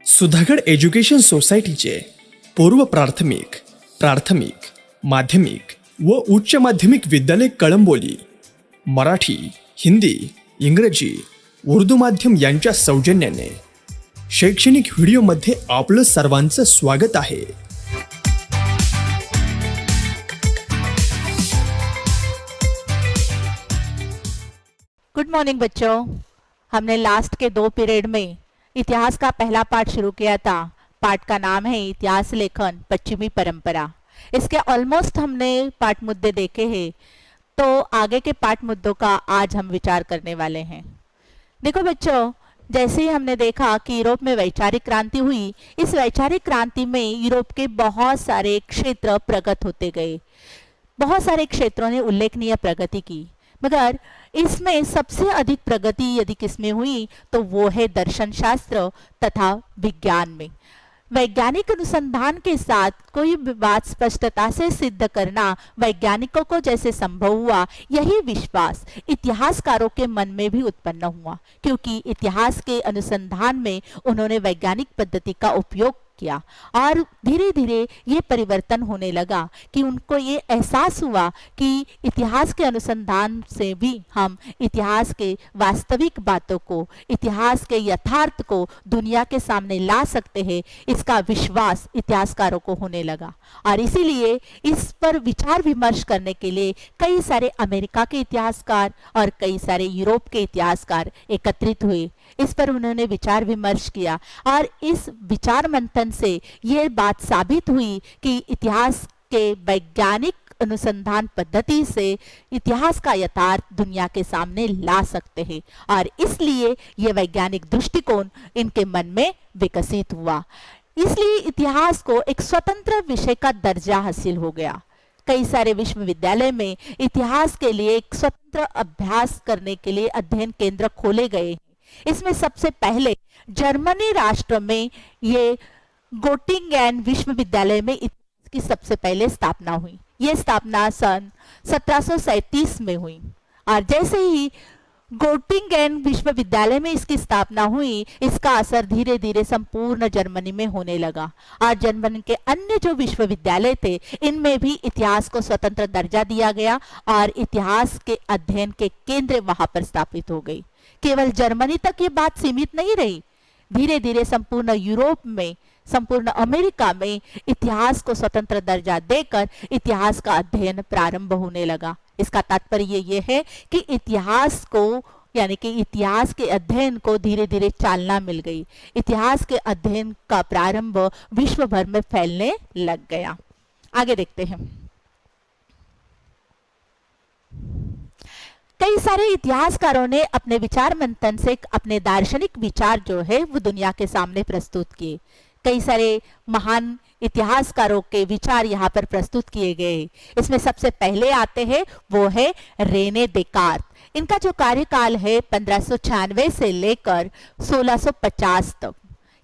Sudhagad education सोसायटीचे पूर्व प्राथमिक, प्राथमिक, माध्यमिक व उच्च माध्यमिक विद्यालय कळंबोली मराठी, हिंदी, इंग्रजी, उर्दू माध्यम यांच्या सौजन्याने शैक्षणिक व्हिडिओमध्ये आपलं सर्वांचं स्वागत आहे। गुड मॉर्निंग बच्चों, हमने लास्ट के 2 पीरियड में इतिहास का पहला पाठ शुरू किया था। पाठ का नाम है इतिहास लेखन पश्चिमी परंपरा। इसके ऑलमोस्ट हमने पाठ मुद्दे देखे हैं, तो आगे के पाठ मुद्दों का आज हम विचार करने वाले हैं। देखो बच्चों, जैसे ही हमने देखा कि यूरोप में वैचारिक क्रांति हुई, इस वैचारिक क्रांति में यूरोप के बहुत सारे क्षेत्र प्रगत होते गए। बहुत सारे क्षेत्रों ने उल्लेखनीय प्रगति की, मगर इसमें सबसे अधिक प्रगति यदि किसमें हुई तो वो है दर्शन शास्त्र तथा विज्ञान में। वैज्ञानिक अनुसंधान के साथ कोई बात स्पष्टता से सिद्ध करना वैज्ञानिकों को जैसे संभव हुआ, यही विश्वास इतिहासकारों के मन में भी उत्पन्न हुआ, क्योंकि इतिहास के अनुसंधान में उन्होंने वैज्ञानिक पद्धति का उपयोग किया और धीरे धीरे ये परिवर्तन होने लगा कि उनको ये एहसास हुआ कि इतिहास के अनुसंधान से भी हम इतिहास के वास्तविक बातों को, इतिहास के यथार्थ को दुनिया के सामने ला सकते हैं। इसका विश्वास इतिहासकारों को होने लगा और इसीलिए इस पर विचार विमर्श करने के लिए कई सारे अमेरिका के इतिहासकार और कई सारे यूरोप के इतिहासकार एकत्रित हुए। इस पर उन्होंने विचार विमर्श किया और इस विचार मंथन से ये बात साबित हुई कि इतिहास के वैज्ञानिक अनुसंधान पद्धति से इतिहास का यथार्थ दुनिया के सामने ला सकते हैं और इसलिए ये वैज्ञानिक दृष्टिकोण इनके मन में विकसित हुआ। इसलिए इतिहास को एक स्वतंत्र विषय का दर्जा हासिल हो गया। कई सारे विश्वविद्यालय में इतिहास के लिए एक स्वतंत्र अभ्यास करने के लिए अध्ययन केंद्र खोले गए। इसमें सबसे पहले जर्मनी राष्ट्र में ये गोटिंगेन विश्वविद्यालय में इतिहास की सबसे पहले स्थापना हुई। ये स्थापना सन 1737 में हुई और जैसे ही गोटिंगेन विश्वविद्यालय में इसकी स्थापना हुई, इसका असर धीरे धीरे संपूर्ण जर्मनी में होने लगा और जर्मनी के अन्य जो विश्वविद्यालय थे, इनमें भी इतिहास को स्वतंत्र दर्जा दिया गया और इतिहास के अध्ययन के केंद्र वहां पर स्थापित हो गई। केवल जर्मनी तक ये बात सीमित नहीं रही, धीरे धीरे संपूर्ण यूरोप में, संपूर्ण अमेरिका में इतिहास को स्वतंत्र दर्जा देकर इतिहास का अध्ययन प्रारंभ होने लगा। इसका तात्पर्य ये है कि इतिहास को, यानी कि इतिहास के अध्ययन को धीरे धीरे चालना मिल गई। इतिहास के अध्ययन का प्रारंभ विश्व भर में फैलने लग गया। आगे देखते हैं। कई सारे इतिहासकारों ने अपने विचार मंथन से अपने दार्शनिक विचार जो है वो दुनिया के सामने प्रस्तुत किए। कई सारे महान इतिहासकारों के विचार यहाँ पर प्रस्तुत किए गए। इसमें सबसे पहले आते हैं वो है रेने देकार्त। इनका जो कार्यकाल है 1596 से लेकर 1650 तक।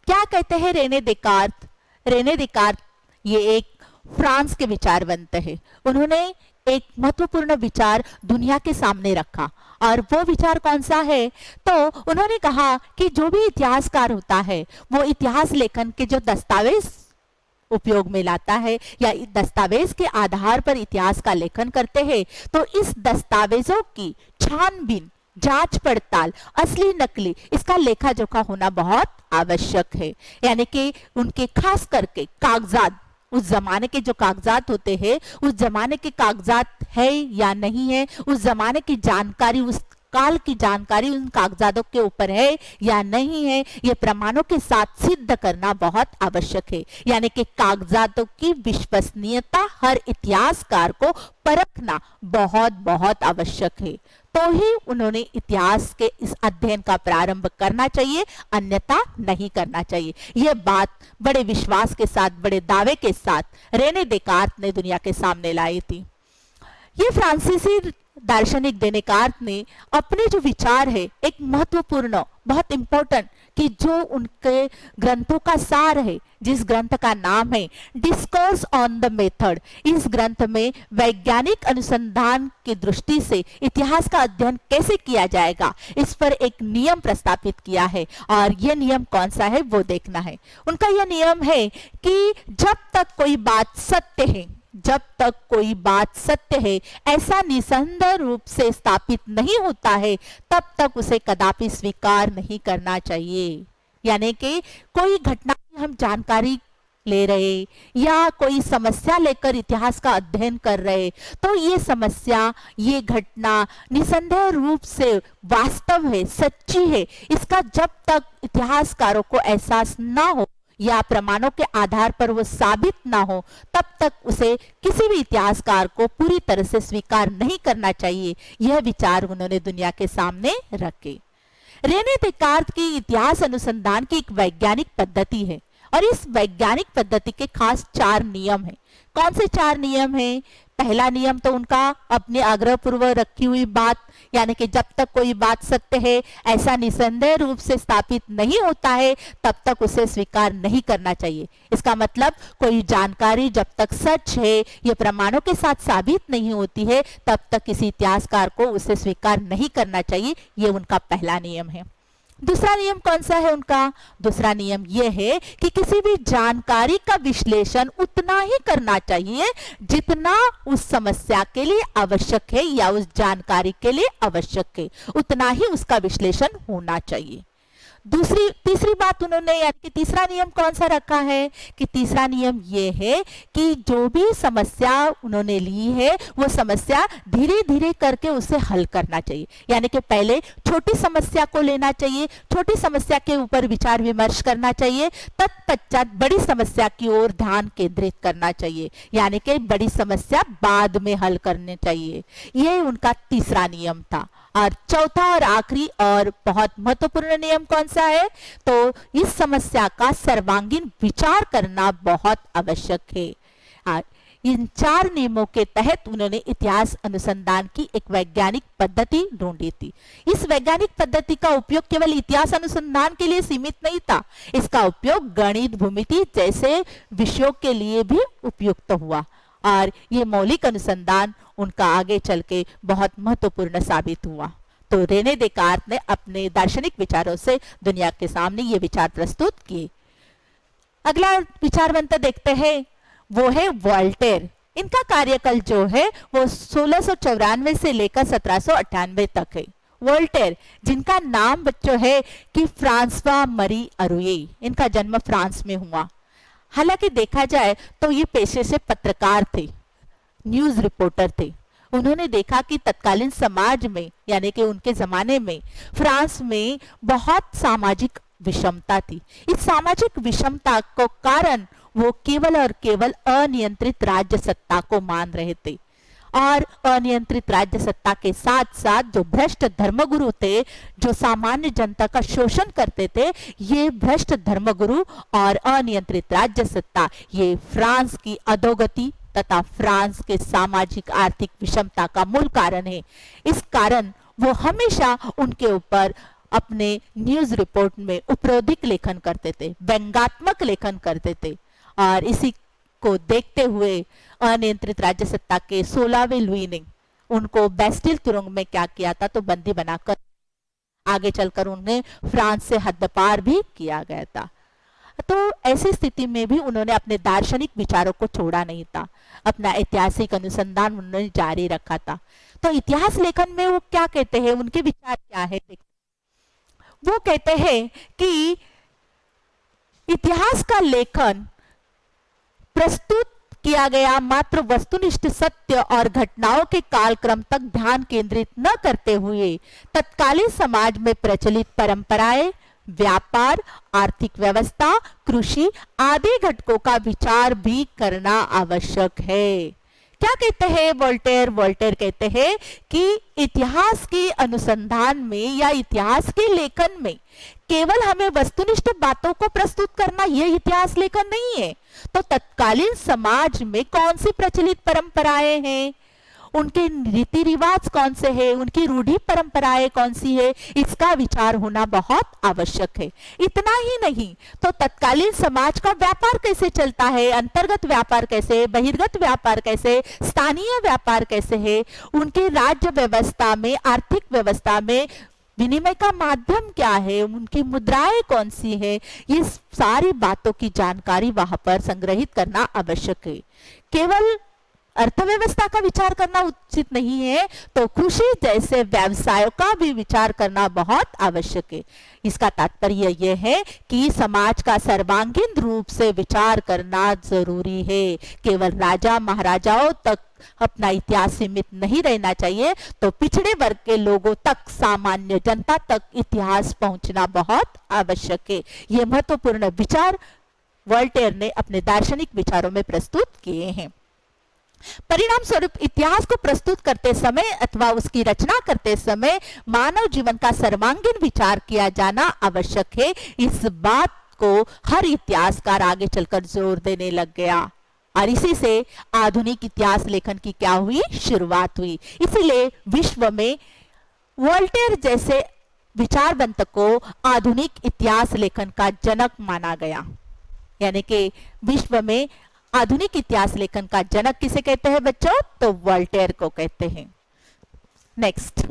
क्या कहते हैं रेने देकार्त? रेने देकार्त ये एक फ्रांस के विचारवंत है। उन्होंने एक महत्वपूर्ण विचार दुनिया के सामने रखा और वो विचार कौन सा है? तो उन्होंने कहा कि जो भी इतिहासकार होता है वो इतिहास लेखन के जो दस्तावेज उपयोग में लाता है या दस्तावेज के आधार पर इतिहास का लेखन करते हैं, तो इस दस्तावेजों की छानबीन, जांच पड़ताल, असली नकली, इसका लेखा जोखा होना बहुत आवश्यक है। यानी कि उनके खास करके कागजात, उस जमाने के जो कागजात होते हैं, उस जमाने के कागजात है या नहीं है, उस जमाने की जानकारी, उस काल की जानकारी उन कागजातों के ऊपर है या नहीं है, ये प्रमाणों के साथ सिद्ध करना बहुत आवश्यक है। यानी कि कागजातों की विश्वसनीयता हर इतिहासकार को परखना बहुत बहुत आवश्यक है, तो ही उन्होंने इतिहास के इस अध्ययन का प्रारंभ करना चाहिए, अन्यथा नहीं करना चाहिए। यह बात बड़े विश्वास के साथ, बड़े दावे के साथ रेने देकार्त ने दुनिया के सामने लाई थी। ये फ्रांसीसी दार्शनिक डेकार्त ने अपने जो विचार है, एक महत्वपूर्ण, बहुत इंपॉर्टेंट, कि जो उनके ग्रंथों का सार है, जिस ग्रंथ का नाम है डिस्कोर्स ऑन द मेथड, इस ग्रंथ में वैज्ञानिक अनुसंधान की दृष्टि से इतिहास का अध्ययन कैसे किया जाएगा, इस पर एक नियम प्रस्तावित किया है। और यह नियम कौन सा है वो देखना है। उनका यह नियम है कि जब तक कोई बात सत्य है, जब तक कोई बात सत्य है, ऐसा निसंदेह रूप से स्थापित नहीं होता है, तब तक उसे कदापि स्वीकार नहीं करना चाहिए। यानी कि कोई घटना की हम जानकारी ले रहे या कोई समस्या लेकर इतिहास का अध्ययन कर रहे, तो ये समस्या, ये घटना निसंदेह रूप से वास्तव है, सच्ची है, इसका जब तक इतिहासकारों को एहसास ना हो या प्रमाणों के आधार पर वो साबित ना हो, तब तक उसे किसी भी इतिहासकार को पूरी तरह से स्वीकार नहीं करना चाहिए। यह विचार उन्होंने दुनिया के सामने रखे। रेने देकार्त की इतिहास अनुसंधान की एक वैज्ञानिक पद्धति है और इस वैज्ञानिक पद्धति के खास 4 नियम हैं। कौन से 4 नियम हैं? पहला नियम तो उनका अपने आग्रह पूर्वक रखी हुई बात, यानी कि जब तक कोई बात सत्य है, ऐसा निसंदेह रूप से स्थापित नहीं होता है, तब तक उसे स्वीकार नहीं करना चाहिए। इसका मतलब कोई जानकारी जब तक सच है, ये प्रमाणों के साथ साबित नहीं होती है, तब तक किसी इतिहासकार को उसे स्वीकार नहीं करना चाहिए। ये उनका पहला नियम है। दूसरा नियम कौन सा है उनका? दूसरा नियम यह है कि किसी भी जानकारी का विश्लेषण उतना ही करना चाहिए जितना उस समस्या के लिए आवश्यक है या उस जानकारी के लिए आवश्यक है, उतना ही उसका विश्लेषण होना चाहिए। तीसरी बात उन्होंने, यानी कि तीसरा नियम कौन सा रखा है कि तीसरा नियम ये है कि जो भी समस्या उन्होंने ली है, वो समस्या धीरे धीरे करके उसे हल करना चाहिए। यानी कि पहले छोटी समस्या को लेना चाहिए, छोटी समस्या के ऊपर विचार विमर्श करना चाहिए, तत्पश्चात बड़ी समस्या की ओर ध्यान केंद्रित करना चाहिए, यानी कि बड़ी समस्या बाद में हल करनी चाहिए। यह उनका तीसरा नियम था। और चौथा और आखिरी और बहुत महत्वपूर्ण नियम कौन सा है? तो इस समस्या का सर्वांगीण विचार करना बहुत आवश्यक है। इन 4 नियमों के तहत उन्होंने इतिहास अनुसंधान की एक वैज्ञानिक पद्धति ढूंढी थी। इस वैज्ञानिक पद्धति का उपयोग केवल इतिहास अनुसंधान के लिए सीमित नहीं था, इसका उपयोग गणित, भूमिति जैसे विषयों के लिए भी उपयुक्त हुआ और ये मौलिक अनुसंधान उनका आगे चल के बहुत महत्वपूर्ण साबित हुआ। तो रेने देकार्त ने अपने दार्शनिक विचारों से दुनिया के सामने ये विचार प्रस्तुत किए। अगला विचारवंत देखते हैं, वो है वोल्टेयर। इनका कार्यकाल जो है वो 1694 से लेकर 1798 तक है। वोल्टेयर, जिनका नाम बच्चों है कि फ्रांसवा मरी अरुये, इनका जन्म फ्रांस में हुआ। हालांकि देखा जाए तो ये पेशे से पत्रकार थे, न्यूज रिपोर्टर थे। उन्होंने देखा कि तत्कालीन समाज में, यानी कि उनके जमाने में फ्रांस में बहुत सामाजिक विषमता थी। इस सामाजिक विषमता को कारण वो केवल और केवल अनियंत्रित राज्य सत्ता को मान रहे थे और अनियंत्रित राज्य सत्ता के साथ साथ जो भ्रष्ट धर्मगुरु थे, जो सामान्य जनता का शोषण करते थे, ये भ्रष्ट धर्मगुरु और अनियंत्रित राज्य सत्ता, ये फ्रांस की अधोगति तथा फ्रांस के सामाजिक आर्थिक विषमता का मूल कारण है। इस कारण वो हमेशा उनके ऊपर अपने न्यूज रिपोर्ट में उपरोधिक लेखन करते थे, व्यंग्यात्मक लेखन करते थे। और इसी को देखते हुए अनियंत्रित राज्य सत्ता के 16वें लुई ने उनको बेस्टिल तुरंग में क्या किया था, तो बंदी बनाकर आगे चलकर उन्हें फ्रांस से हद्दपार भी किया गया था। तो ऐसी स्थिति में भी उन्होंने अपने दार्शनिक विचारों को छोड़ा नहीं था, अपना ऐतिहासिक अनुसंधान उन्होंने जारी रखा था। तो इतिहास लेखन में वो क्या कहते हैं, उनके विचार क्या है? वो कहते हैं कि इतिहास का लेखन प्रस्तुत किया गया मात्र वस्तुनिष्ठ सत्य और घटनाओं के कालक्रम तक ध्यान केंद्रित न करते हुए तत्कालीन समाज में प्रचलित परंपराएं, व्यापार, आर्थिक व्यवस्था, कृषि आदि घटकों का विचार भी करना आवश्यक है। क्या कहते हैं वोल्टेयर? वोल्टेयर कहते हैं कि इतिहास के अनुसंधान में या इतिहास के लेखन में केवल हमें वस्तुनिष्ठ बातों को प्रस्तुत करना, यह इतिहास लेखन नहीं है। तो तत्कालीन समाज में कौन सी प्रचलित परंपराएं हैं, उनके रीति रिवाज कौन से हैं, उनकी रूढ़ी परंपराएं कौन सी है, इसका विचार होना बहुत आवश्यक है। इतना ही नहीं तो तत्कालीन समाज का व्यापार कैसे चलता है, अंतर्गत व्यापार कैसे, बहिर्गत व्यापार कैसे, स्थानीय व्यापार कैसे है, उनके राज्य व्यवस्था में, आर्थिक व्यवस्था में विनिमय का माध्यम क्या है, उनकी मुद्राएं कौन सी है, ये सारी बातों की जानकारी वहां पर संग्रहित करना आवश्यक है। केवल अर्थव्यवस्था का विचार करना उचित नहीं है, तो कृषि जैसे व्यवसायों का भी विचार करना बहुत आवश्यक है। इसका तात्पर्य यह है कि समाज का सर्वांगीण रूप से विचार करना जरूरी है। केवल राजा महाराजाओं तक अपना इतिहास सीमित नहीं रहना चाहिए, तो पिछड़े वर्ग के लोगों तक, सामान्य जनता तक इतिहास पहुंचना बहुत आवश्यक है। यह महत्वपूर्ण विचार वोल्टेयर ने अपने दार्शनिक विचारों में प्रस्तुत किए हैं। परिणाम स्वरूप इतिहास को प्रस्तुत करते समय अथवा उसकी रचना करते समय मानव जीवन का सर्वांगीण विचार किया जाना आवश्यक है। इस बात को हर इतिहासकार आगे चलकर जोर देने लग गया और इसी से आधुनिक इतिहास लेखन की क्या हुई, शुरुआत हुई। इसीलिए विश्व में वोल्टेयर जैसे विचारवंत को आधुनिक इतिहास लेखन का जनक माना गया। यानी कि विश्व में आधुनिक इतिहास लेखन का जनक किसे कहते हैं बच्चों, तो वोल्टेयर को कहते हैं। नेक्स्ट,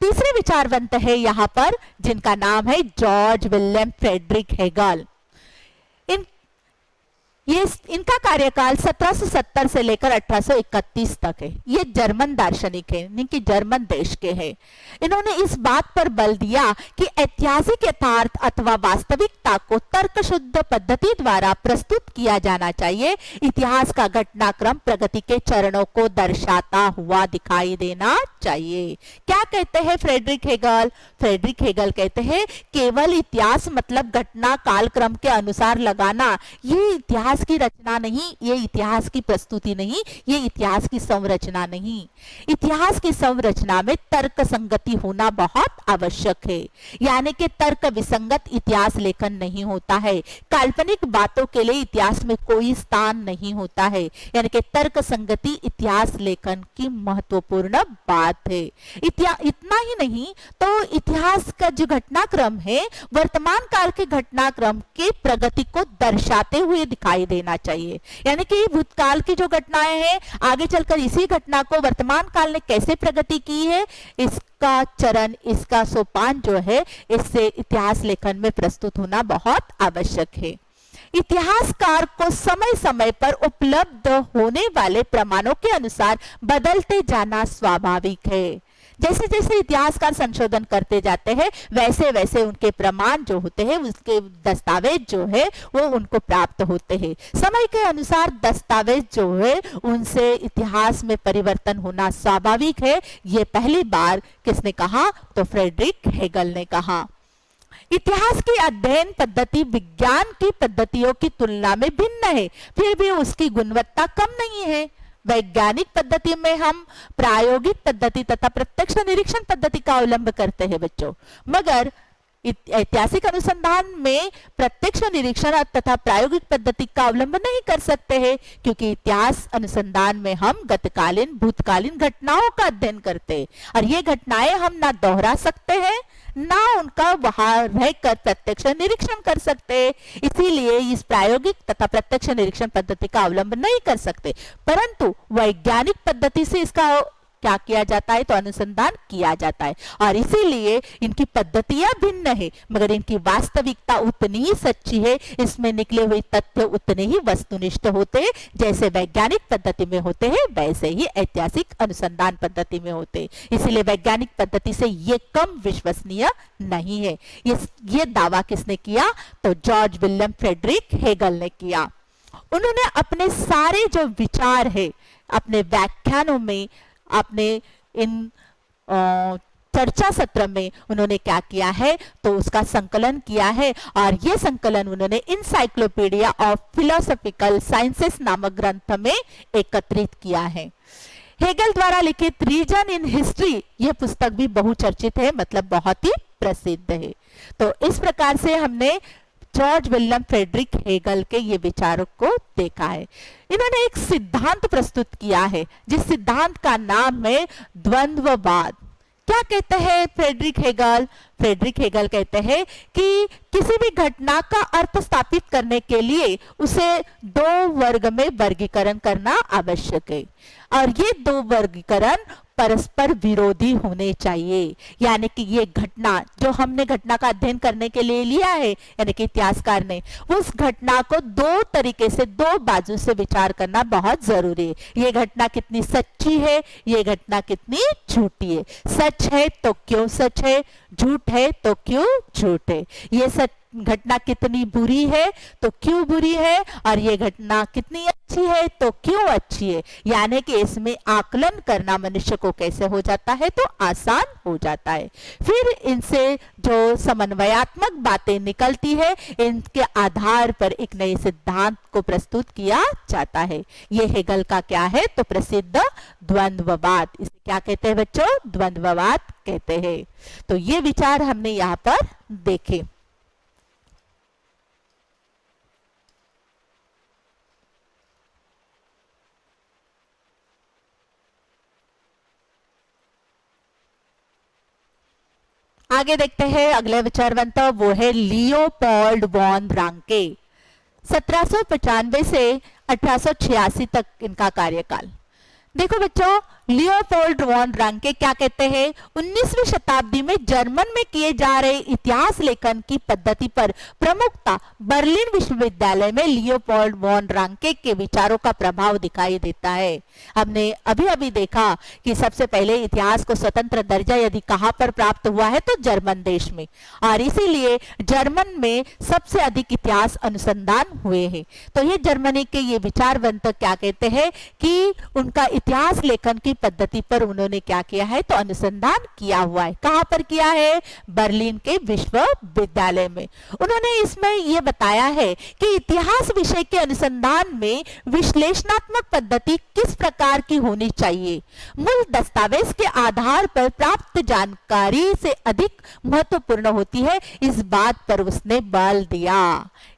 तीसरे विचारवंत है यहां पर जिनका नाम है जॉर्ज विलियम फ्रेडरिक हेगल। इनका कार्यकाल 1770 से लेकर 1831 तक है। ये जर्मन दार्शनिक है, इनके जर्मन देश के हैं। इन्होंने इस बात पर बल दिया कि ऐतिहासिक यथार्थ अथवा वास्तविकता को तर्कशुद्ध पद्धति द्वारा प्रस्तुत किया जाना चाहिए। इतिहास का घटनाक्रम प्रगति के चरणों को दर्शाता हुआ दिखाई देना चाहिए। क्या कहते हैं फ्रेडरिक हेगल? फ्रेडरिक हेगल कहते हैं केवल इतिहास मतलब घटना कालक्रम के अनुसार लगाना, ये इतिहास की रचना नहीं, ये इतिहास की प्रस्तुति नहीं, ये इतिहास की संरचना नहीं। इतिहास की संरचना में तर्क संगति होना बहुत आवश्यक है। यानी कि तर्क विसंगत इतिहास लेखन नहीं होता है। काल्पनिक बातों के लिए इतिहास में कोई स्थान नहीं होता है। यानी कि तर्क संगति इतिहास लेखन की महत्वपूर्ण बात है। इतना ही नहीं तो इतिहास का जो घटनाक्रम है वर्तमान काल के घटनाक्रम की प्रगति को दर्शाते हुए दिखाई देना चाहिए। यानी कि भूतकाल की जो घटनाएं हैं आगे चलकर इसी घटना को वर्तमान काल ने कैसे प्रगति की है, इसका चरण, इसका सोपान जो है, इससे इतिहास लेखन में प्रस्तुत होना बहुत आवश्यक है। इतिहासकार को समय समय पर उपलब्ध होने वाले प्रमाणों के अनुसार बदलते जाना स्वाभाविक है। जैसे जैसे इतिहासकार संशोधन करते जाते हैं वैसे वैसे उनके प्रमाण जो होते हैं, उसके दस्तावेज जो है वो उनको प्राप्त होते हैं। समय के अनुसार दस्तावेज जो है उनसे इतिहास में परिवर्तन होना स्वाभाविक है। ये पहली बार किसने कहा, तो फ्रेडरिक हेगल ने कहा। इतिहास की अध्ययन पद्धति विज्ञान की पद्धतियों की तुलना में भिन्न है, फिर भी उसकी गुणवत्ता कम नहीं है। वैज्ञानिक पद्धति में हम प्रायोगिक पद्धति तथा प्रत्यक्ष निरीक्षण पद्धति का अवलंब करते हैं बच्चों, मगर ऐतिहासिक अनुसंधान में प्रत्यक्ष निरीक्षण तथा प्रायोगिक पद्धति का अवलंब नहीं कर सकते हैं, क्योंकि इतिहास अनुसंधान में हम गतकालीन भूतकालीन घटनाओं का अध्ययन करते हैं और ये घटनाएं हम ना दोहरा सकते हैं ना उनका वहां रहकर प्रत्यक्ष निरीक्षण कर सकते। इसीलिए इस प्रायोगिक तथा प्रत्यक्ष निरीक्षण पद्धति का अवलंब नहीं कर सकते, परंतु वैज्ञानिक पद्धति से इसका क्या किया जाता है, तो अनुसंधान किया जाता है और इसीलिए इनकी पद्धतियां भिन्न है, मगर इनकी वास्तविकता उतनी ही सच्ची है। इसमें निकले हुए तथ्य उतने ही वस्तुनिष्ठ होते हैं, जैसे वैज्ञानिक पद्धति में होते हैं वैसे ही ऐतिहासिक अनुसंधान पद्धति में होते हैं। इसीलिए वैज्ञानिक पद्धति से ये कम विश्वसनीय नहीं है। ये दावा किसने किया, तो जॉर्ज विलियम फ्रेडरिक हेगल ने किया। उन्होंने अपने सारे जो विचार है अपने व्याख्यानों में, आपने इन चर्चा सत्र में उन्होंने क्या किया है, तो उसका संकलन किया है और यह संकलन उन्होंने इनसाइक्लोपीडिया ऑफ फिलोसॉफिकल साइंसेस नामक ग्रंथ में एकत्रित किया है। हेगल द्वारा लिखित रीजन इन हिस्ट्री यह पुस्तक भी बहुचर्चित है, मतलब बहुत ही प्रसिद्ध है। तो इस प्रकार से हमने जॉर्ज विलियम फ्रेडरिक हेगल के ये विचारों को देखा है। इन्होंने एक सिद्धांत प्रस्तुत किया है जिस सिद्धांत का नाम है द्वंद्ववाद। क्या कहते हैं फ्रेडरिक हेगल? फ्रेडरिक हेगल कहते हैं कि किसी भी घटना का अर्थ स्थापित करने के लिए उसे दो वर्ग में वर्गीकरण करना आवश्यक है और ये दो वर्गीकरण परस्पर विरोधी होने चाहिए। यानी कि ये घटना जो हमने घटना का अध्ययन करने के लिए लिया है, यानी कि इतिहासकार ने उस घटना को दो तरीके से, दो बाजू से विचार करना बहुत जरूरी है। ये घटना कितनी सच्ची है, ये घटना कितनी झूठी है। सच है तो क्यों सच है, झूठ है तो क्यों झूठ है। ये सच घटना कितनी बुरी है तो क्यों बुरी है, और ये घटना कितनी अच्छी है तो क्यों अच्छी है। यानी कि इसमें आकलन करना मनुष्य को कैसे हो जाता है तो आसान हो जाता है। फिर इनसे जो समन्वयात्मक बातें निकलती है, इनके आधार पर एक नए सिद्धांत को प्रस्तुत किया जाता है। ये हेगल का क्या है तो प्रसिद्ध द्वंद्ववाद। इसे क्या कहते हैं बच्चों? द्वंद्ववाद कहते हैं। तो ये विचार हमने यहाँ पर देखे। आगे देखते हैं अगले विचारवंत, वो है लियोपोल्ड वॉन रांके। 1795 से 1886 तक इनका कार्यकाल। देखो बच्चों, लियोपोल्ड वॉन रांके क्या कहते हैं? 19वीं शताब्दी में जर्मन में किए जा रहे इतिहास लेखन की पद्धति पर प्रमुखता बर्लिन विश्वविद्यालय में लियोपोल्ड वॉन रांके के विचारों का प्रभाव दिखाई देता है। हमने अभी अभी देखा कि सबसे पहले इतिहास को स्वतंत्र दर्जा यदि कहां पर प्राप्त हुआ है तो जर्मन देश में, और इसीलिए जर्मन में सबसे अधिक इतिहास अनुसंधान हुए हैं। तो ये जर्मनी के ये विचारवंत क्या कहते हैं कि उनका इतिहास लेखन की पद्धति पर उन्होंने क्या किया है तो अनुसंधान किया हुआ है। कहां पर किया है? बर्लिन के विश्वविद्यालय में। उन्होंने इसमें यह बताया है कि इतिहास विषय के अनुसंधान में विश्लेषणात्मक पद्धति किस प्रकार की होनी चाहिए। मूल दस्तावेज के आधार पर प्राप्त जानकारी से अधिक महत्वपूर्ण होती है, इस बात पर उसने बल दिया।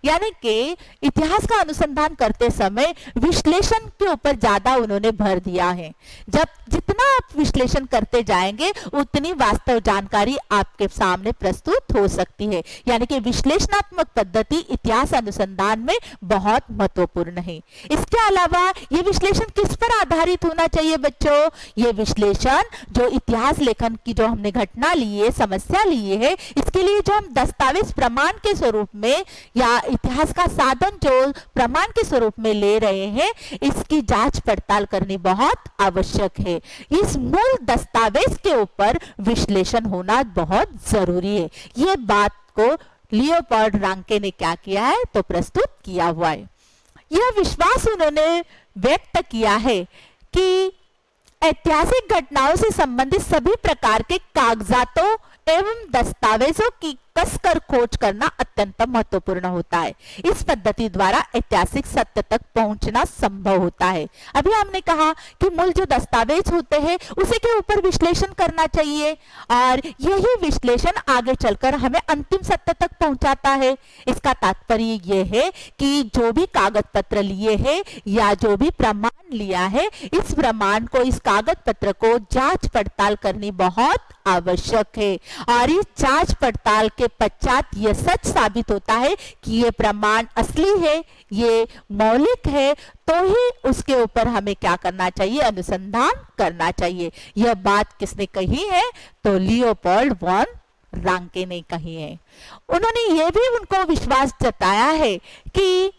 यानी कि इतिहास का अनुसंधान करते समय विश्लेषण के ऊपर ज्यादा उन्होंने भर दिया है। जब जितना आप विश्लेषण करते जाएंगे उतनी वास्तव जानकारी आपके सामने प्रस्तुत हो सकती है। यानी कि विश्लेषणात्मक पद्धति इतिहास अनुसंधान में बहुत महत्वपूर्ण है। इसके अलावा ये विश्लेषण किस पर आधारित होना चाहिए बच्चों? ये विश्लेषण जो इतिहास लेखन की जो हमने घटना ली है, समस्या ली है, इसके लिए जो हम दस्तावेज प्रमाण के स्वरूप में या इतिहास का साधन जो प्रमाण के स्वरूप में ले रहे हैं, इसकी जांच पड़ताल करनी बहुत आवश्यक है। इस मूल दस्तावेज के ऊपर विश्लेषण होना बहुत जरूरी है। ये बात को लियोपोल्ड रांके ने क्या किया है तो प्रस्तुत किया हुआ है। यह विश्वास उन्होंने व्यक्त किया है कि ऐतिहासिक घटनाओं से संबंधित सभी प्रकार के कागजातों एवं दस्तावेजों की कसकर खोज करना अत्यंत महत्वपूर्ण होता है। इस पद्धति द्वारा ऐतिहासिक सत्य तक पहुंचना संभव होता है। अभी हमने कहा कि मूल जो दस्तावेज होते हैं उसी के ऊपर विश्लेषण करना चाहिए, और यही विश्लेषण आगे चलकर हमें अंतिम सत्य तक पहुंचाता है। इसका तात्पर्य यह है कि जो भी कागज पत्र लिए हैं या जो भी प्रमाण लिया है, इस प्रमाण को, इस कागज पत्र को जांच पड़ताल करनी बहुत आवश्यक है, और इस जांच पड़ताल के पश्चात यह सच साबित होता है कि ये प्रमाण असली है, ये मौलिक है, तो ही उसके ऊपर हमें क्या करना चाहिए? अनुसंधान करना चाहिए। यह बात किसने कही है तो लियोपोल्ड वॉन रांके ने कही है। उन्होंने यह भी उनको विश्वास जताया है कि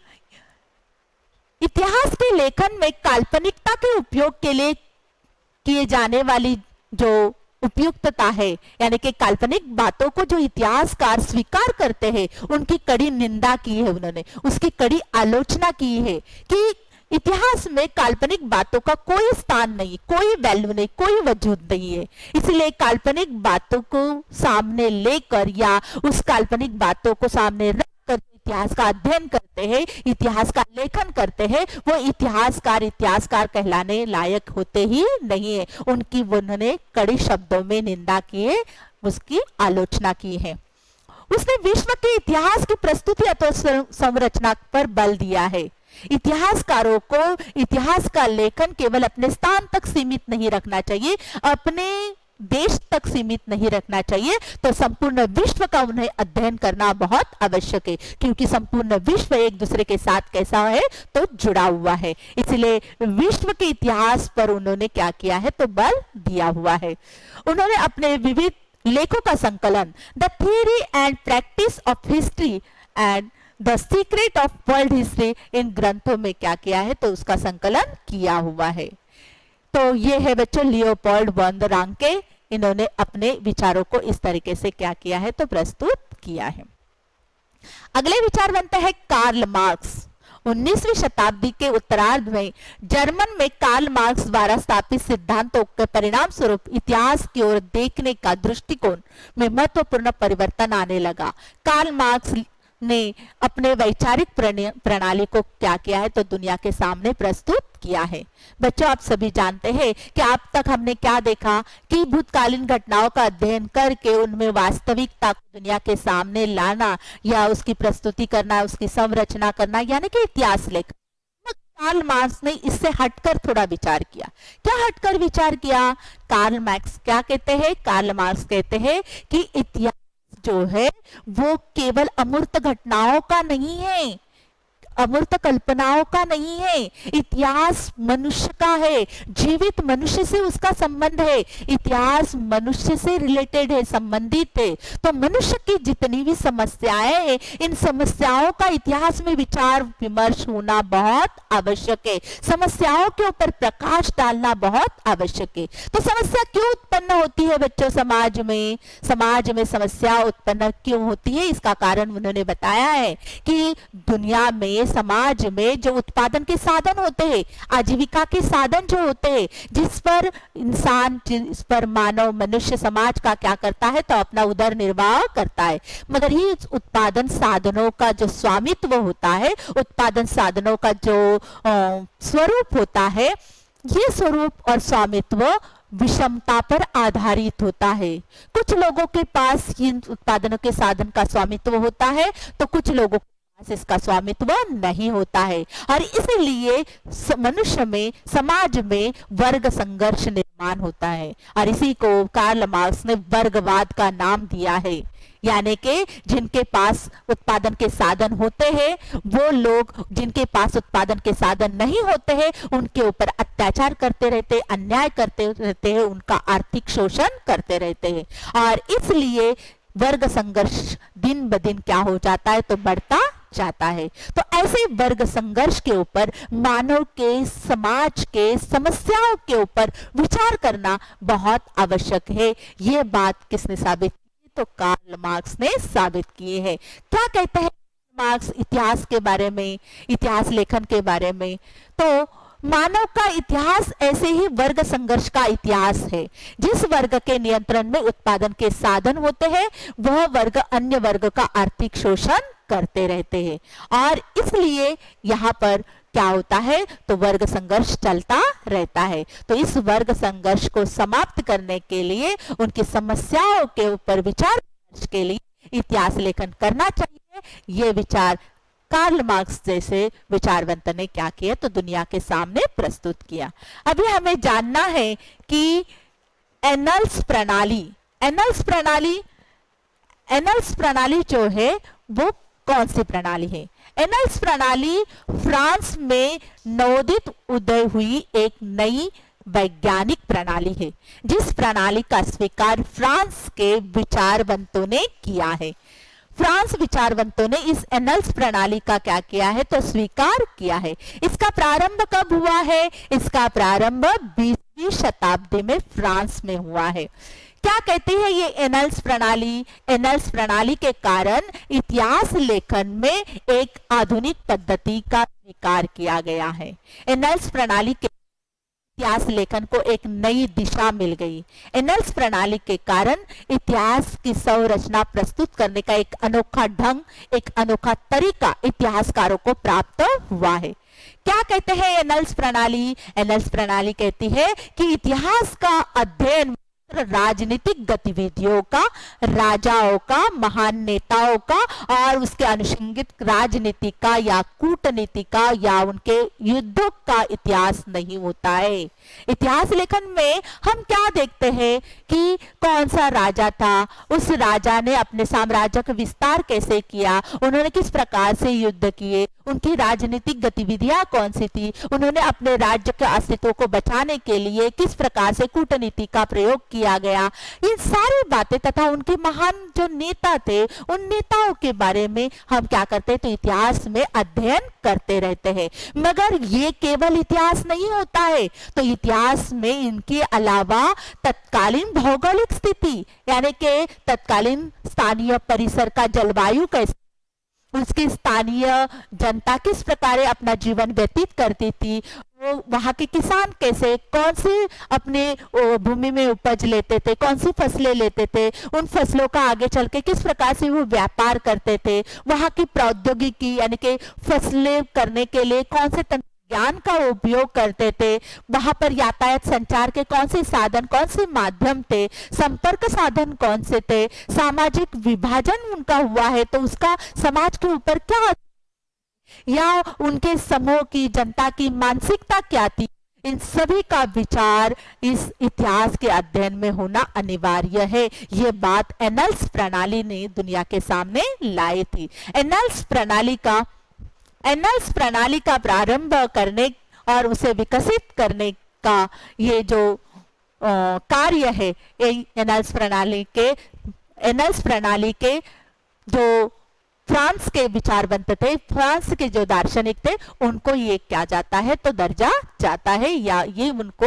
इतिहास के लेखन में काल्पनिकता के उपयोग के लिए किए जाने वाली जो उपयुक्तता है, यानी कि काल्पनिक बातों को जो इतिहासकार स्वीकार करते हैं उनकी कड़ी निंदा की है उन्होंने, उसकी कड़ी आलोचना की है कि इतिहास में काल्पनिक बातों का कोई स्थान नहीं, कोई वैल्यू नहीं, कोई वजूद नहीं है। इसलिए काल्पनिक बातों को सामने लेकर या उस काल्पनिक बातों को सामने रखकर इतिहास का अध्ययन करते हैं, इतिहास का लेखन करते हैं, वो इतिहासकार कहलाने लायक होते ही नहीं है। उनकी उन्होंने कड़ी शब्दों में निंदा की है, उसकी आलोचना की है। उसने विश्व के इतिहास की प्रस्तुति अथवा संरचना पर बल दिया है। इतिहासकारों को इतिहास का लेखन केवल अपने स्थान तक सीमित नहीं रखना चाहिए, अपने देश तक सीमित नहीं रखना चाहिए, तो संपूर्ण विश्व का उन्हें अध्ययन करना बहुत आवश्यक है, क्योंकि संपूर्ण विश्व एक दूसरे के साथ कैसा है तो जुड़ा हुआ है। इसलिए विश्व के इतिहास पर उन्होंने क्या किया है तो बल दिया हुआ है। उन्होंने अपने विविध लेखों का संकलन the theory and practice of history and the secret of world history in ग्रंथों में क्या किया है तो उसका संकलन किया हुआ है। तो ये है बच्चों लियोपोल्ड वॉन द रांके, इन्होंने अपने विचारों को इस तरीके से क्या किया है तो प्रस्तुत किया है। अगले विचार बनता है कार्ल मार्क्स। 19वीं शताब्दी के उत्तरार्ध में जर्मन में कार्ल मार्क्स द्वारा स्थापित सिद्धांतों के परिणाम स्वरूप इतिहास की ओर देखने का दृष्टिकोण में महत्वपूर्ण परिवर्तन आने लगा। कार्ल मार्क्स ने अपने वैचारिक प्रणाली को क्या किया है तो दुनिया के सामने प्रस्तुत किया है। बच्चों आप सभी जानते हैं कि अब तक हमने क्या देखा कि भूतकालीन घटनाओं का अध्ययन करके उनमें वास्तविकता को दुनिया के सामने लाना या उसकी प्रस्तुति करना, उसकी संरचना करना, यानी कि इतिहास लेखन। कार्ल मार्क्स ने इससे हटकर थोड़ा विचार किया। क्या हटकर विचार किया? कार्ल मार्क्स क्या कहते हैं? कार्ल मार्क्स कहते हैं कि इतिहास जो है वो केवल अमूर्त घटनाओं का नहीं है, अमूर्त कल्पनाओं का नहीं है। इतिहास मनुष्य का है, जीवित मनुष्य से उसका संबंध है। इतिहास मनुष्य से रिलेटेड है, संबंधित है। तो मनुष्य की जितनी भी समस्याएं हैं, इन समस्याओं का इतिहास में विचार विमर्श होना बहुत आवश्यक है। समस्याओं के ऊपर प्रकाश डालना बहुत आवश्यक है। तो समस्या क्यों उत्पन्न होती है बच्चों समाज में? समाज में समस्या उत्पन्न क्यों होती है? इसका कारण उन्होंने बताया है कि दुनिया में, समाज में जो उत्पादन के साधन होते हैं, आजीविका के साधन जो होते हैं, जिस पर इंसान, जिस पर मानव मनुष्य समाज का क्या करता है तो अपना उदर निर्वाह करता है, मगर ये उत्पादन साधनों का जो स्वामित्व होता है, उत्पादन साधनों का जो स्वरूप होता है, ये स्वरूप और स्वामित्व विषमता पर आधारित होता है। कुछ लोगों के पास इन उत्पादनों के साधन का स्वामित्व होता है तो कुछ लोगों इसका स्वामित्व नहीं होता है, और इसलिए मनुष्य में, समाज में वर्ग संघर्ष निर्माण होता है, और इसी को कार्ल मार्क्स ने वर्गवाद का नाम दिया है। यानी कि जिनके पास उत्पादन के साधन होते हैं, वो लोग जिनके पास उत्पादन के साधन नहीं होते हैं उनके ऊपर अत्याचार करते रहते, अन्याय करते रहते हैं, उनका आर्थिक शोषण करते रहते हैं, और इसलिए वर्ग संघर्ष दिन ब दिन क्या हो जाता है तो बढ़ता जाता है। तो ऐसे वर्ग संघर्ष के ऊपर, मानव के, समाज के समस्याओं के ऊपर विचार करना बहुत आवश्यक है। ये बात किसने साबित की तो कार्ल मार्क्स ने साबित की है। क्या कहते हैं मार्क्स इतिहास के बारे में, इतिहास लेखन के बारे में? तो मानव का इतिहास ऐसे ही वर्ग संघर्ष का इतिहास है। जिस वर्ग के नियंत्रण में उत्पादन के साधन होते हैं वह वर्ग अन्य वर्ग का आर्थिक शोषण करते रहते हैं, और इसलिए यहाँ पर क्या होता है तो वर्ग संघर्ष चलता रहता है। तो इस वर्ग संघर्ष को समाप्त करने के लिए, उनकी समस्याओं के ऊपर विचार के लिए इतिहास लेखन करना चाहिए। ये विचार कार्ल मार्क्स जैसे विचारवंत ने क्या किया तो दुनिया के सामने प्रस्तुत किया। अभी हमें जानना है कि एनल्स प्रणाली जो है वो कौन सी प्रणाली है? एनल्स प्रणाली फ्रांस में नवोदित उदय हुई एक नई वैज्ञानिक प्रणाली है, जिस प्रणाली का स्वीकार फ्रांस के विचारवंतों ने किया है। फ्रांस विचारवंतों ने इस एनल्स प्रणाली का क्या किया है तो स्वीकार किया है। इसका प्रारंभ कब हुआ है? इसका प्रारंभ 20वीं शताब्दी में फ्रांस में हुआ है। क्या कहती है ये एनल्स प्रणाली? एनल्स प्रणाली के कारण इतिहास लेखन में एक आधुनिक पद्धति का स्वीकार किया गया है। एनल्स प्रणाली के इतिहास लेखन को एक नई दिशा मिल गई। एनल्स प्रणाली के कारण इतिहास की संरचना प्रस्तुत करने का एक अनोखा ढंग, एक अनोखा तरीका इतिहासकारों को प्राप्त हुआ है। क्या कहते हैं एनल्स प्रणाली? एनल्स प्रणाली कहती है कि इतिहास का अध्ययन राजनीतिक गतिविधियों का, राजाओं का, महान नेताओं का और उसके अनुषंगिक राजनीति का या कूटनीति का या उनके युद्धों का इतिहास नहीं होता है। इतिहास लेखन में हम क्या देखते हैं कि कौन सा राजा था, उस राजा ने अपने साम्राज्य का विस्तार कैसे किया, उन्होंने किस प्रकार से युद्ध किए, उनकी राजनीतिक गतिविधियां कौन सी थी, उन्होंने अपने राज्य के अस्तित्व को बचाने के लिए किस प्रकार से कूटनीति का प्रयोग किया गया, इन सारी बातें तथा उनके महान जो नेता थे उन नेताओं के बारे में हम क्या करते हैं तो इतिहास में अध्ययन करते रहते हैं। मगर ये केवल इतिहास नहीं होता है, तो इतिहास में इनके अलावा तत्कालीन भौगोलिक स्थिति यानी कि तत्कालीन स्थानीय परिसर का जलवायु कैसे, उसकी स्थानीय जनता किस प्रकार अपना जीवन व्यतीत करती थी, वो वहाँ के किसान कैसे कौन सी अपने भूमि में उपज लेते थे, कौन सी फसलें लेते थे, उन फसलों का आगे चल के किस प्रकार से वो व्यापार करते थे, वहाँ की प्रौद्योगिकी यानी कि फसलें करने के लिए कौन से ज्ञान का उपयोग करते थे, वहां पर यातायात संचार के कौन से साधन, कौन से माध्यम थे, संपर्क साधन कौन से थे, सामाजिक विभाजन उनका हुआ है तो उसका समाज के ऊपर क्या या उनके समूह की जनता की मानसिकता क्या थी, इन सभी का विचार इस इतिहास के अध्ययन में होना अनिवार्य है। ये बात एनल्स प्रणाली ने दुनिया के सामने लाई थी। एनल्स प्रणाली का प्रारंभ करने और उसे विकसित करने का ये जो कार्य है, एनल्स प्रणाली के जो फ्रांस के विचारवंत थे, फ्रांस के जो दार्शनिक थे, उनको ये क्या जाता है तो दर्जा जाता है या ये उनको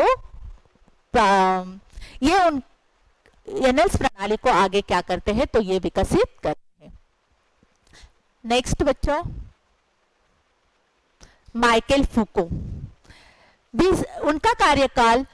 एनल्स प्रणाली को आगे क्या करते हैं तो ये विकसित करते हैं। नेक्स्ट बच्चों, माइकल फूको, उनका कार्यकाल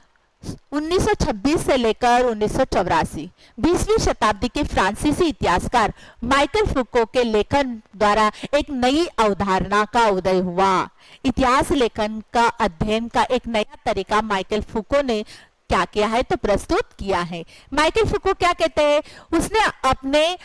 1926 से लेकर 1984। 20वीं शताब्दी के फ्रांसीसी इतिहासकार माइकल फूको के लेखन द्वारा एक नई अवधारणा का उदय हुआ। इतिहास लेखन का अध्ययन का एक नया तरीका माइकल फूको ने क्या किया है तो प्रस्तुत किया है। माइकल फूको क्या कहते हैं, उसने अपने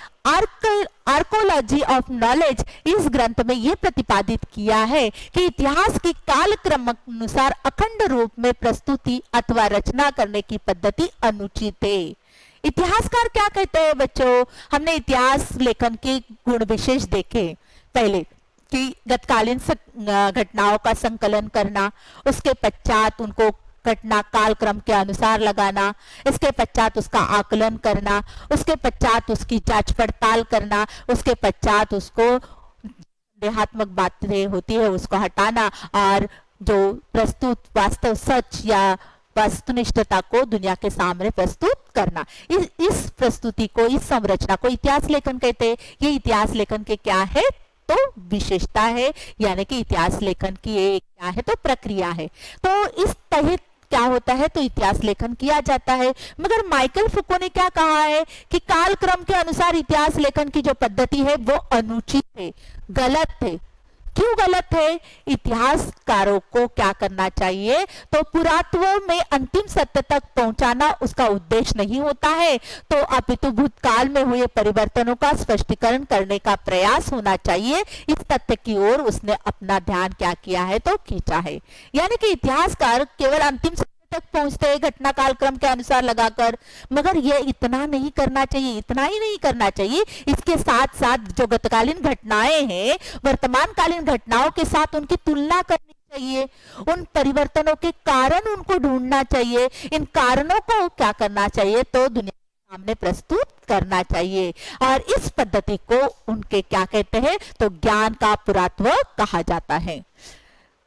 आर्कोलॉजी ऑफ नॉलेज इस ग्रंथ में यह प्रतिपादित किया है कि इतिहास की कालक्रम अनुसार अखंड रूप में प्रस्तुति अथवा रचना करने की पद्धति अनुचित है। इतिहासकार क्या कहते हैं बच्चों, हमने इतिहास लेखन के गुण विशेष देखे पहले कि गतकालीन घटनाओं का संकलन करना, उसके पश्चात उनको घटना कालक्रम के अनुसार लगाना, इसके पश्चात उसका आकलन करना, उसके पश्चात उसकी जांच पड़ताल करना, उसके पश्चात उसको देहात्मक बातें होती है उसको हटाना और जो प्रस्तुत वास्तव सच या वस्तुनिष्ठता को दुनिया के सामने प्रस्तुत करना। इस प्रस्तुति को, इस संरचना को इतिहास लेखन कहते हैं। ये इतिहास लेखन के क्या है तो विशेषता है, यानी कि इतिहास लेखन की ये क्या है तो प्रक्रिया है। तो इस तहत क्या होता है तो इतिहास लेखन किया जाता है। मगर माइकल फूको ने क्या कहा है कि कालक्रम के अनुसार इतिहास लेखन की जो पद्धति है वो अनुचित है, गलत है। क्यों गलत है? इतिहासकारों को क्या करना चाहिए तो पुरातत्व में अंतिम सत्य तक पहुंचाना उसका उद्देश्य नहीं होता है, तो अपितु भूतकाल में हुए परिवर्तनों का स्पष्टीकरण करने का प्रयास होना चाहिए। इस तथ्य की ओर उसने अपना ध्यान क्या किया है तो खींचा है। यानी कि इतिहासकार केवल अंतिम तक पहुंचते हैं घटना कालक्रम के अनुसार लगाकर, मगर ये इतना नहीं करना चाहिए, इतना ही नहीं करना चाहिए। इसके साथ साथ जो गतकालीन घटनाएं हैं वर्तमानकालीन घटनाओं के साथ उनकी तुलना करनी चाहिए, उन परिवर्तनों के कारण उनको ढूंढना चाहिए, इन कारणों को क्या करना चाहिए तो दुनिया के सामने प्रस्तुत करना चाहिए। और इस पद्धति को उनके क्या कहते हैं तो ज्ञान का पुरातत्व कहा जाता है।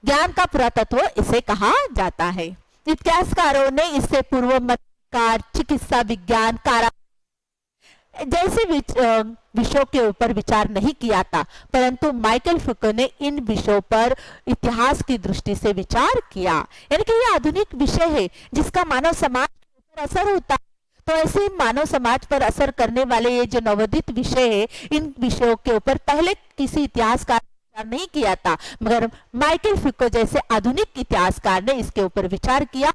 ज्ञान का पुरातत्व इसे कहा जाता है। इतिहासकारों ने इससे पूर्व मतकार, चिकित्सा विज्ञान, कारा जैसे विषयों के ऊपर विचार नहीं किया था, परंतु माइकल फूको ने इन विषयों पर इतिहास की दृष्टि से विचार किया। यानी कि ये आधुनिक विषय है जिसका मानव समाज के ऊपर असर होता है। तो ऐसे मानव समाज पर असर करने वाले ये जो नवोदित विषय है, इन विषयों के ऊपर पहले किसी इतिहासकार नहीं किया था, मगर माइकल फूको जैसे आधुनिक इतिहासकार ने इसके ऊपर विचार किया,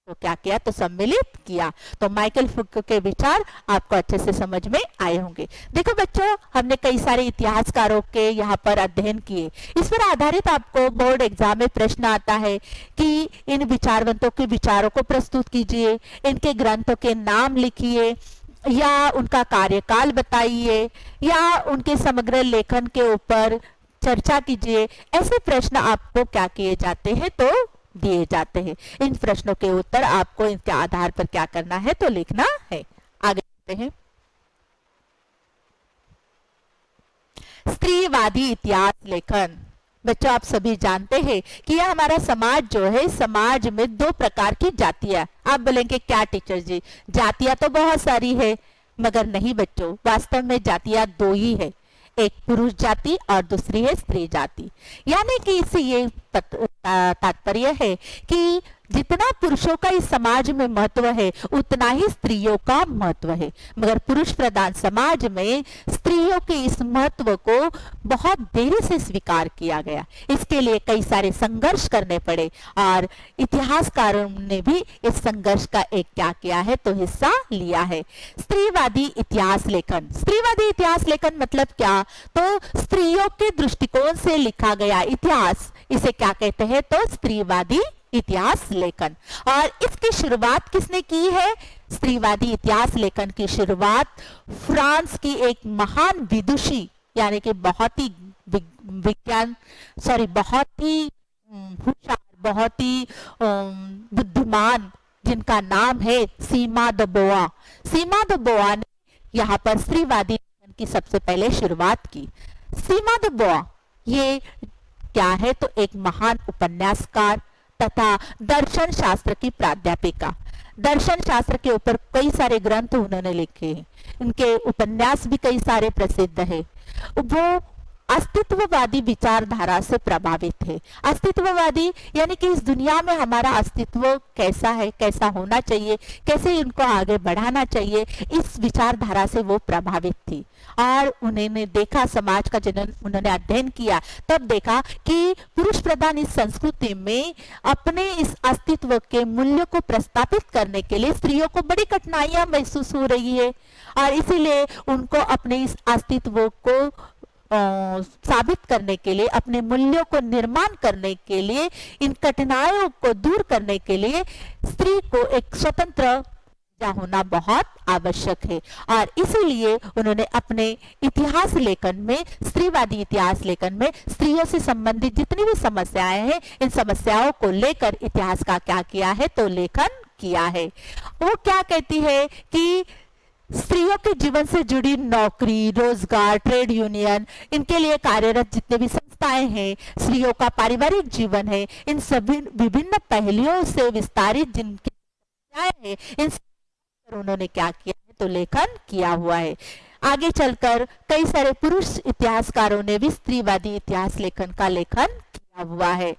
को क्या किया, तो सम्मिलित किया। तो माइकल फुको के विचार आपको अच्छे से समझ में आए होंगे। देखो बच्चों, हमने कई सारे इतिहासकारों के यहाँ पर अध्ययन किए। इस पर आधारित आपको बोर्ड एग्जाम में प्रश्न आता है कि इन विचारवंतों के विचारों को प्रस्तुत कीजिए, इनके ग्रंथों के नाम लिखिए, या उनका कार्यकाल बताइए, या उनके समग्र लेखन के ऊपर चर्चा कीजिए। ऐसे प्रश्न आपको क्या किए जाते हैं, तो दिए जाते हैं। इन प्रश्नों के उत्तर आपको इनके आधार पर क्या करना है, तो लिखना है। आगे बढ़ते हैं। स्त्रीवादी इतिहास लेखन। बच्चों, आप सभी जानते हैं कि यह हमारा समाज जो है, समाज में दो प्रकार की जातियां। आप बोलेंगे क्या टीचर जी, जातियां तो बहुत सारी है। मगर नहीं बच्चों, वास्तव में जातियां दो ही है, एक पुरुष जाति और दूसरी है स्त्री जाति। यानी कि इससे ये तात्पर्य है कि जितना पुरुषों का इस समाज में महत्व है, उतना ही स्त्रियों का महत्व है। मगर पुरुष प्रधान समाज में स्त्रियों के इस महत्व को बहुत देरी से स्वीकार किया गया। इसके लिए कई सारे संघर्ष करने पड़े और इतिहासकारों ने भी इस संघर्ष का एक क्या किया है, तो हिस्सा लिया है। स्त्रीवादी इतिहास लेखन। स्त्रीवादी इतिहास लेखन मतलब क्या, तो स्त्रियों के दृष्टिकोण से लिखा गया इतिहास, इसे क्या कहते हैं, तो स्त्रीवादी इतिहास लेखन। और इसकी शुरुआत किसने की है? स्त्रीवादी इतिहास लेखन की शुरुआत फ्रांस की एक महान विदुषी, यानी कि बहुत ही होशियार, बहुत ही बुद्धिमान, जिनका नाम है सीमा द बोआ। सीमा द बोआ ने यहाँ पर स्त्रीवादी लेखन की सबसे पहले शुरुआत की। सीमा द बोआ ये क्या है, तो एक महान उपन्यासकार तथा दर्शन शास्त्र की प्राध्यापिका। दर्शन शास्त्र के ऊपर कई सारे ग्रंथ उन्होंने लिखे हैं, उनके उपन्यास भी कई सारे प्रसिद्ध है। वो अस्तित्ववादी विचारधारा से प्रभावित है। अस्तित्ववादी यानी कि इस दुनिया में हमारा अस्तित्व कैसा है, कैसा होना चाहिए, कैसे इनको आगे बढ़ाना चाहिए, इस विचारधारा से वो प्रभावित थी। और उन्होंने देखा, समाज का जब उन्होंने अध्ययन किया, तब देखा कि पुरुष प्रधान इस संस्कृति में अपने इस अस्तित्व के मूल्य को प्रस्तापित करने के लिए स्त्रियों को बड़ी कठिनाइयां महसूस हो रही है। और इसीलिए उनको अपने इस अस्तित्व को साबित करने के लिए, अपने मूल्यों को निर्माण करने के लिए, इन कठिनाइयों को दूर करने के लिए स्त्री को एक स्वतंत्र होना बहुत आवश्यक है। और इसीलिए उन्होंने अपने इतिहास लेखन में, स्त्रीवादी इतिहास लेखन में, स्त्रियों से संबंधित जितनी भी समस्याएं हैं, इन समस्याओं को लेकर इतिहास का क्या किया है, तो लेखन किया है। वो क्या कहती है कि स्त्रियों के जीवन से जुड़ी नौकरी, रोजगार, ट्रेड यूनियन, इनके लिए कार्यरत जितने भी संस्थाएं हैं, स्त्रियों का पारिवारिक जीवन है, इन सभी विभिन्न पहलुओं से विस्तारित जिनके है, इन उन्होंने क्या किया है, तो लेखन किया हुआ है। आगे चलकर कई सारे पुरुष इतिहासकारों ने भी स्त्रीवादी इतिहास लेखन का लेखन किया हुआ है।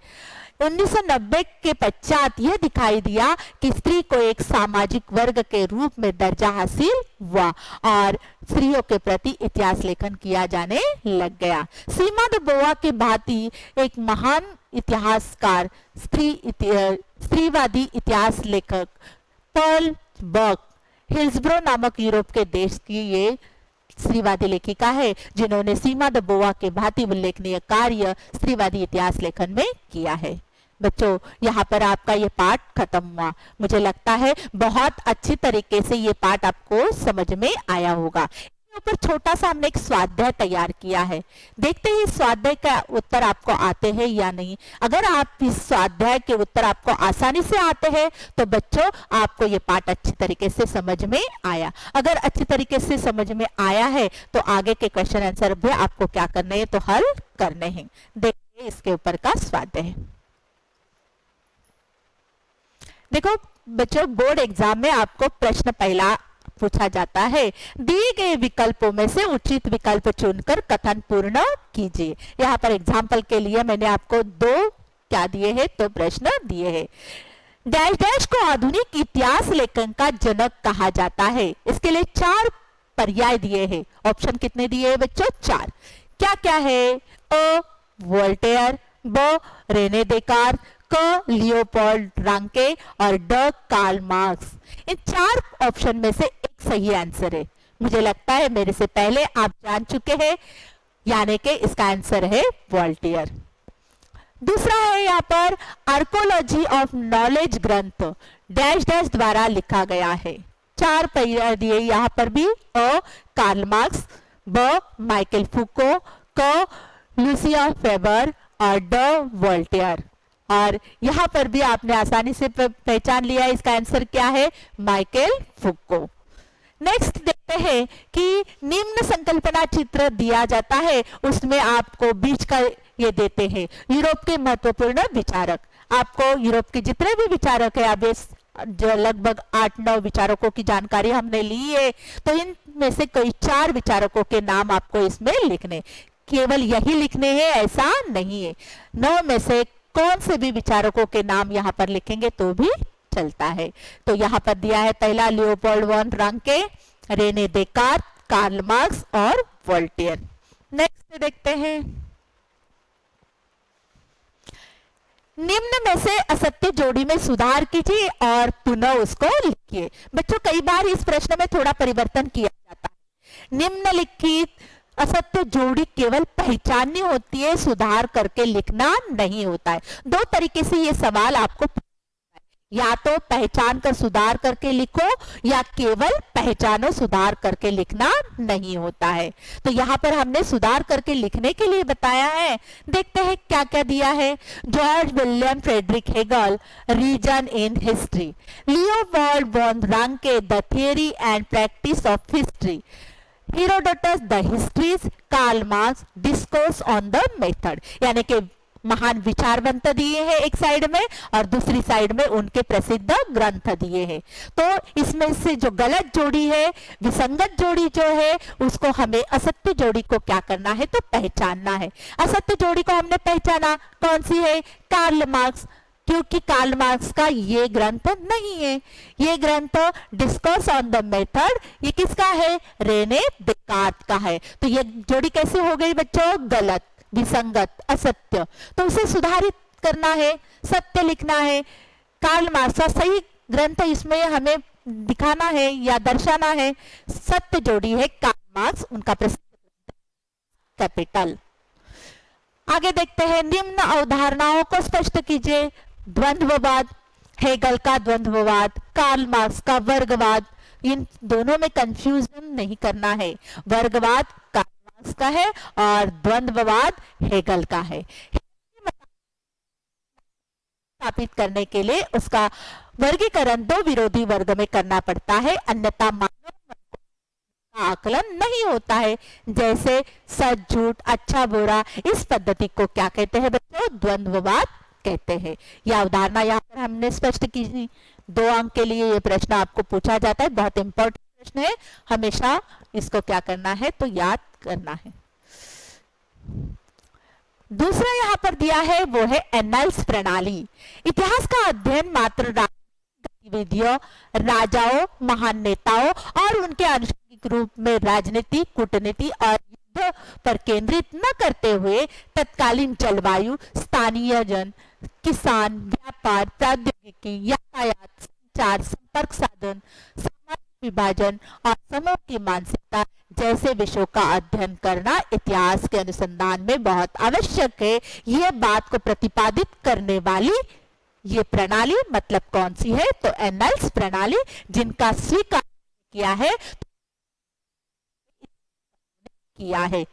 1990 के पश्चात यह दिखाई दिया कि स्त्री को एक सामाजिक वर्ग के रूप में दर्जा हासिल हुआ और स्त्रियों के प्रति इतिहास लेखन किया जाने लग गया। सीमा द बोआ के भांति एक महान इतिहासकार, स्त्रीवादी इतिहास लेखक पॉल बक हिल्सब्रो नामक यूरोप के देश की ये स्त्रीवादी लेखिका है, जिन्होंने सीमा द बोआ के भांति उल्लेखनीय कार्य स्त्रीवादी इतिहास लेखन में किया है। बच्चों, यहाँ पर आपका ये पाठ खत्म हुआ। मुझे लगता है बहुत अच्छी तरीके से ये पाठ आपको समझ में आया होगा। ऊपर छोटा सा हमने एक स्वाध्याय तैयार किया है, देखते हैं इस स्वाध्याय का उत्तर आपको आते हैं या नहीं। अगर आप इस स्वाध्याय के उत्तर आपको आसानी से आते हैं तो बच्चों आपको ये पाठ अच्छी तरीके से समझ में आया। अगर अच्छी तरीके से समझ में आया है तो आगे के क्वेश्चन आंसर भी आपको क्या करने हैं, तो हल करने हैं। देखिए इसके ऊपर का स्वाध्याय। देखो बच्चों, बोर्ड एग्जाम में आपको प्रश्न पहला पूछा जाता है, दिए गए विकल्पों में से उचित विकल्प चुनकर कथन पूर्ण कीजिए। यहाँ पर एग्जाम्पल के लिए मैंने आपको दो क्या दिए हैं, तो प्रश्न दिए हैं। डैश डैश को आधुनिक इतिहास लेखन का जनक कहा जाता है। इसके लिए 4 पर्याय दिए हैं। ऑप्शन कितने दिए हैं बच्चों? 4। क्या क्या है? अ वोल्टेयर, ब रेने देकार, क लियोपोल्ड रांके और ड कार्ल मार्क्स। इन 4 ऑप्शन में से एक सही आंसर है। मुझे लगता है मेरे से पहले आप जान चुके हैं, यानी कि इसका आंसर है वॉल्टियर। दूसरा है यहाँ पर आर्कोलॉजी ऑफ नॉलेज ग्रंथ डैश डैश द्वारा लिखा गया है। 4 पैरा दिए यहाँ पर भी, अ कार्ल मार्क्स, ब माइकल फूको, क लूसिया फेबर और ड वॉल्टियर। और यहाँ पर भी आपने आसानी से पहचान लिया है, इसका आंसर क्या है, माइकल फूको। नेक्स्ट देखते हैं कि निम्न संकल्पना चित्र दिया जाता है, उसमें आपको बीच का ये देते हैं यूरोप के महत्वपूर्ण विचारक। आपको यूरोप के जितने भी विचारक है, अब जो लगभग 8-9 विचारकों की जानकारी हमने ली है, तो इनमें से कई 4 विचारकों के नाम आपको इसमें लिखने, केवल यही लिखने हैं ऐसा नहीं है। 9 में से कौन से भी विचारकों के नाम यहाँ पर लिखेंगे तो भी चलता है। तो यहाँ पर दिया है पहला Leopold von Ranke, Rene Descartes, Karl Marx और वॉल्टियर। नेक्स्ट देखते हैं, निम्न में से असत्य जोड़ी में सुधार कीजिए और पुनः उसको लिखिए। बच्चों कई बार इस प्रश्न में थोड़ा परिवर्तन किया जाता है। निम्नलिखित असत्य जोड़ी केवल पहचाननी होती है, सुधार करके लिखना नहीं होता है। 2 तरीके से ये सवाल आपको, या तो पहचान कर सुधार करके लिखो या केवल पहचानो सुधार करके लिखना नहीं होता है। तो यहाँ पर हमने सुधार करके लिखने के लिए बताया है। देखते हैं क्या क्या दिया है। George William Friedrich Hegel, reason in history, Leopold von Ranke, the theory and practice of history, Herodotus, the histories, Karl Marx, discourse on the method. यानी कि महान विचारवंत दिए हैं एक साइड में और दूसरी साइड में उनके प्रसिद्ध ग्रंथ दिए हैं। तो इसमें से जो गलत जोड़ी है, विसंगत जोड़ी जो है, उसको हमें असत्य जोड़ी को क्या करना है, तो पहचानना है। असत्य जोड़ी को हमने पहचाना, कौन सी है, कार्ल मार्क्स, क्योंकि कार्ल मार्क्स का ये ग्रंथ नहीं है। ये ग्रंथ डिस्कोर्स ऑन द मेथड, ये किसका है, रेने देकार्त का है। तो ये जोड़ी कैसे हो गई बच्चों, गलत, विसंगत, असत्य। तो उसे सुधारित करना है, सत्य लिखना है। कार्ल मार्क्स का सही ग्रंथ इसमें हमें दिखाना है या दर्शाना है। सत्य जोड़ी है कार्ल मार्क्स, उनका प्रसिद्ध कैपिटल। आगे देखते हैं, निम्न अवधारणाओं को स्पष्ट कीजिए। द्वंद्ववाद, हेगल का द्वंद्ववाद, कार्ल मार्क्स का वर्गवाद। इन दोनों में कंफ्यूजन नहीं करना है। वर्गवाद का है और द्वंद्ववाद हेगल का है। स्थापित करने के लिए उसका वर्गीकरण 2 विरोधी वर्ग में करना पड़ता है, अन्यथा मानव का आकलन नहीं होता है। जैसे सच झूठ, अच्छा बुरा, इस पद्धति को क्या कहते हैं बच्चों, द्वंद्ववाद कहते हैं। यह अवधारणा यहाँ पर हमने स्पष्ट की। 2 अंक के लिए ये प्रश्न आपको पूछा जाता है, बहुत इंपॉर्टेंट प्रश्न है, हमेशा इसको क्या करना है, तो याद करना है। दूसरा यहाँ पर दिया है वो है एनाल्स प्रणाली। इतिहास का अध्ययन मात्र गतिविधियों, राजाओं, महान नेताओं और उनके आनुषंगिक रूप में राजनीति, कूटनीति और युद्ध पर केंद्रित न करते हुए तत्कालीन जलवायु, स्थानीय जन, किसान, व्यापार, प्रौद्योगिकी, यातायात, संचार, संपर्क साधन, विभाजन और समूह की मानसिकता जैसे विषयों का अध्ययन करना इतिहास के अनुसंधान में बहुत आवश्यक है। यह बात को प्रतिपादित करने वाली ये प्रणाली मतलब कौन सी है, तो एनाल्स प्रणाली, जिनका स्वीकार किया है।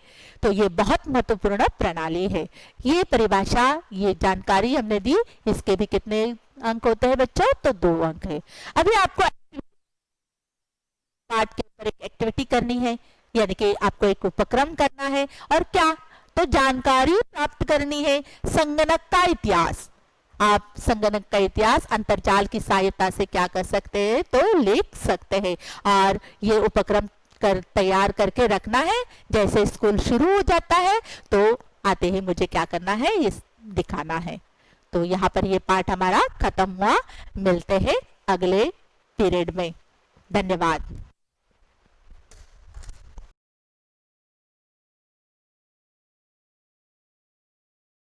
तो ये बहुत महत्वपूर्ण प्रणाली है। ये परिभाषा, ये जानकारी हमने दी। इसके भी कितने अंक होते हैं बच्चों, तो 2 अंक है। अभी आपको पार्ट के ऊपर एक एक्टिविटी करनी है, यानी कि आपको एक उपक्रम करना है। और क्या, तो जानकारी प्राप्त करनी है। संगणक का इतिहास, आप संगणक का इतिहास अंतर्जाल की सहायता से क्या कर सकते हैं, तो लिख सकते हैं। और ये उपक्रम तैयार करके रखना है। जैसे स्कूल शुरू हो जाता है तो आते ही मुझे क्या करना है, ये दिखाना है। तो यहाँ पर ये पाठ हमारा खत्म हुआ। मिलते हैं अगले पीरियड में। धन्यवाद।